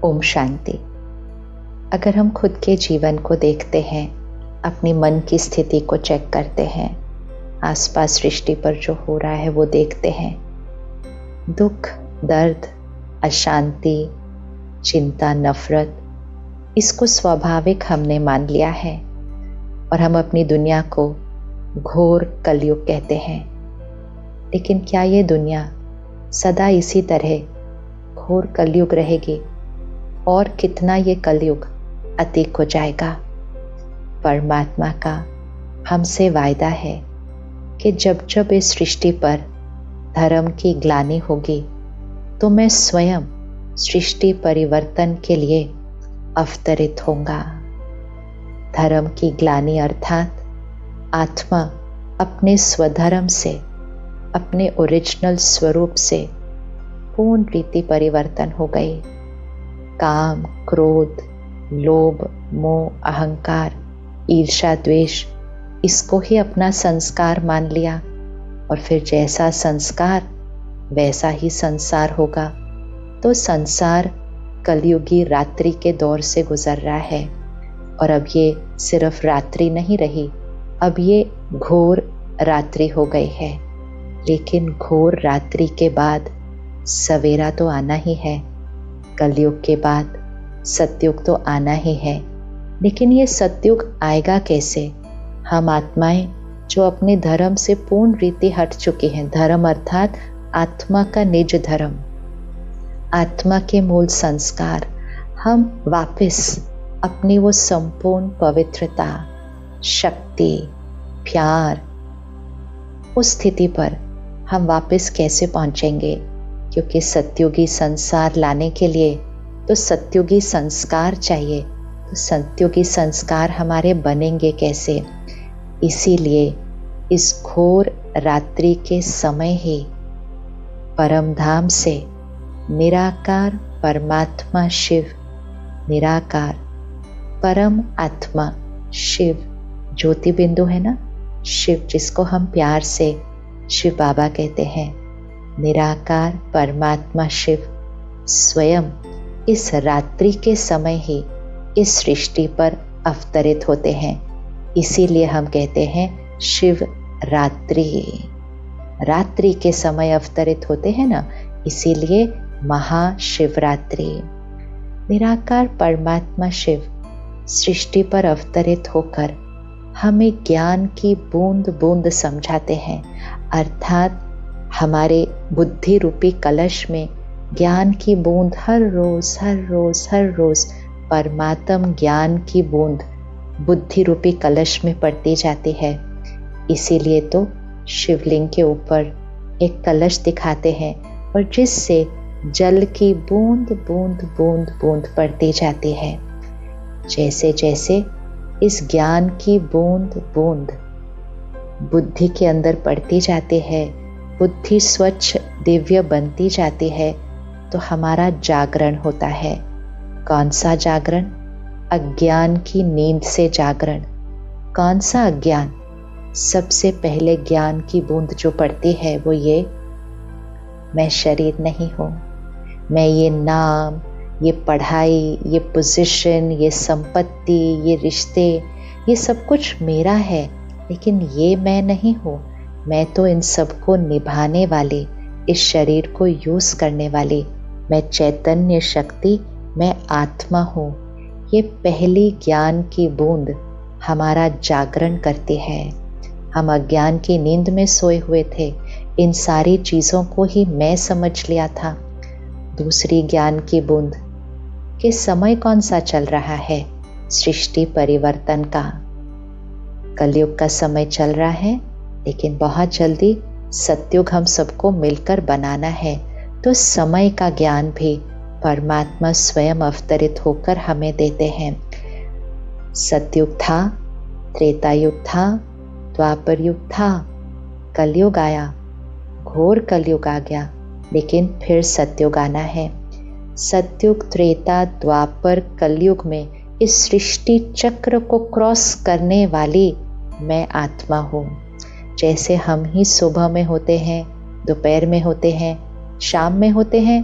ओम शांति। अगर हम खुद के जीवन को देखते हैं, अपनी मन की स्थिति को चेक करते हैं, आसपास सृष्टि पर जो हो रहा है वो देखते हैं, दुख, दर्द, अशांति, चिंता, नफरत, इसको स्वाभाविक हमने मान लिया है और हम अपनी दुनिया को घोर कलयुग कहते हैं। लेकिन क्या ये दुनिया सदा इसी तरह घोर कलयुग रहेगी और कितना ये कलयुग अतीत हो जाएगा? परमात्मा का हमसे वायदा है कि जब जब इस सृष्टि पर धर्म की ग्लानि होगी तो मैं स्वयं सृष्टि परिवर्तन के लिए अवतरित होऊंगा। धर्म की ग्लानि अर्थात आत्मा अपने स्वधर्म से, अपने ओरिजिनल स्वरूप से पूर्ण रीति परिवर्तन हो गई। काम, क्रोध, लोभ, मोह, अहंकार, ईर्ष्या, द्वेष, इसको ही अपना संस्कार मान लिया और फिर जैसा संस्कार वैसा ही संसार होगा। तो संसार कलयुगी रात्रि के दौर से गुजर रहा है और अब ये सिर्फ रात्रि नहीं रही, अब ये घोर रात्रि हो गई है। लेकिन घोर रात्रि के बाद सवेरा तो आना ही है, कलयुग के बाद सतयुग तो आना ही है। लेकिन ये सतयुग आएगा कैसे? हम आत्माएं जो अपने धर्म से पूर्ण रीति हट चुकी हैं, धर्म अर्थात आत्मा का निज धर्म, आत्मा के मूल संस्कार, हम वापस अपनी वो संपूर्ण पवित्रता, शक्ति, प्यार, उस स्थिति पर हम वापस कैसे पहुंचेंगे? क्योंकि सतयुगी संसार लाने के लिए तो सतयुगी संस्कार चाहिए। तो सतयुगी संस्कार हमारे बनेंगे कैसे? इसीलिए इस घोर रात्रि के समय ही परम धाम से निराकार परमात्मा शिव, निराकार परम आत्मा शिव, ज्योति बिंदु है ना, शिव जिसको हम प्यार से शिव बाबा कहते हैं, निराकार परमात्मा शिव स्वयं इस रात्रि के समय ही इस सृष्टि पर अवतरित होते हैं। इसीलिए हम कहते हैं शिव रात्रि, रात्रि के समय अवतरित होते हैं ना, इसीलिए महाशिवरात्रि। निराकार परमात्मा शिव सृष्टि पर अवतरित होकर हमें ज्ञान की बूंद बूंद समझाते हैं, अर्थात हमारे बुद्धि रूपी कलश में ज्ञान की बूंद हर रोज हर रोज हर रोज परमात्म ज्ञान की बूंद बुद्धि रूपी कलश में पड़ती जाती है। इसीलिए तो शिवलिंग के ऊपर एक कलश दिखाते हैं और जिससे जल की बूंद बूंद बूंद बूंद पड़ती जाती है। जैसे जैसे इस ज्ञान की बूंद बूंद बुद्धि के अंदर पड़ती जाती है, बुद्धि स्वच्छ दिव्य बनती जाती है, तो हमारा जागरण होता है। कौन सा जागरण? अज्ञान की नींद से जागरण। कौन सा अज्ञान? सबसे पहले ज्ञान की बूंद जो पड़ती है वो ये, मैं शरीर नहीं हूँ, मैं ये नाम, ये पढ़ाई, ये पोजीशन, ये संपत्ति, ये रिश्ते, ये सब कुछ मेरा है, लेकिन ये मैं नहीं हूँ। मैं तो इन सबको निभाने वाली, इस शरीर को यूज करने वाली, मैं चैतन्य शक्ति, मैं आत्मा हूँ। ये पहली ज्ञान की बूंद हमारा जागरण करती है। हम अज्ञान की नींद में सोए हुए थे, इन सारी चीज़ों को ही मैं समझ लिया था। दूसरी ज्ञान की बूंद कि समय कौन सा चल रहा है? सृष्टि परिवर्तन का, कलयुग का समय चल रहा है, लेकिन बहुत जल्दी सतयुग हम सबको मिलकर बनाना है। तो समय का ज्ञान भी परमात्मा स्वयं अवतरित होकर हमें देते हैं। सतयुग था, त्रेता युग था, द्वापर युग था, कलयुग आया, घोर कलयुग आ गया, लेकिन फिर सतयुग आना है। सतयुग, त्रेता, द्वापर, कलयुग में इस सृष्टि चक्र को क्रॉस करने वाली मैं आत्मा हूँ। जैसे हम ही सुबह में होते हैं, दोपहर में होते हैं, शाम में होते हैं,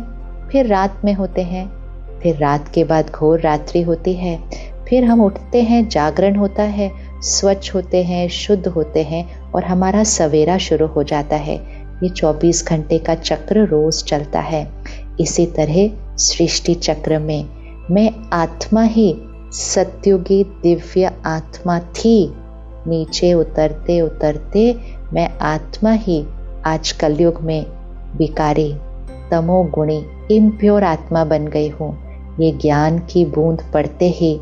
फिर रात में होते हैं, फिर रात के बाद घोर रात्रि होती है, फिर हम उठते हैं, जागरण होता है, स्वच्छ होते हैं, शुद्ध होते हैं और हमारा सवेरा शुरू हो जाता है। ये 24 घंटे का चक्र रोज चलता है। इसी तरह सृष्टि चक्र में मैं आत्मा ही सत्युगी दिव्य आत्मा थी। नीचे उतरते उतरते मैं आत्मा ही आज कलयुग में विकारी, तमोगुणी, इम्प्योर आत्मा बन गई हूँ। ये ज्ञान की बूंद पड़ते ही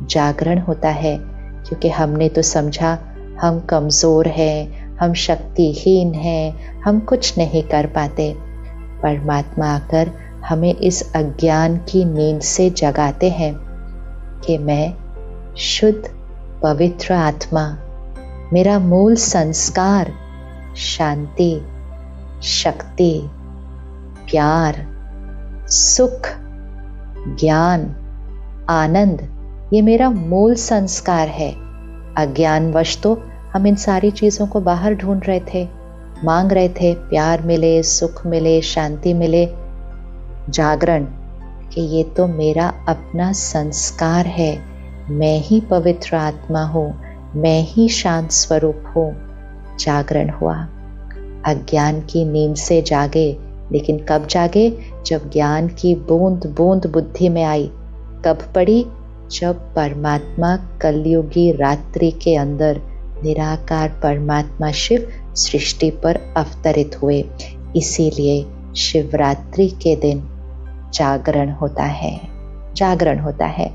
जागरण होता है, क्योंकि हमने तो समझा हम कमज़ोर हैं, हम शक्तिहीन हैं, हम कुछ नहीं कर पाते। परमात्मा आकर हमें इस अज्ञान की नींद से जगाते हैं कि मैं शुद्ध पवित्र आत्मा, मेरा मूल संस्कार शांति, शक्ति, प्यार, सुख, ज्ञान, आनंद, ये मेरा मूल संस्कार है। अज्ञानवश तो हम इन सारी चीज़ों को बाहर ढूंढ रहे थे, मांग रहे थे प्यार मिले, सुख मिले, शांति मिले। जागरण कि ये तो मेरा अपना संस्कार है, मैं ही पवित्र आत्मा हूँ, मैं ही शांत स्वरूप हूँ। जागरण हुआ। अज्ञान की नींद से जागे, लेकिन कब जागे? जब ज्ञान की बूंद बूंद बुद्धि में आई। कब पड़ी? जब परमात्मा कलयुगी रात्रि के अंदर निराकार परमात्मा शिव सृष्टि पर अवतरित हुए। इसीलिए शिवरात्रि के दिन जागरण होता है, जागरण होता है।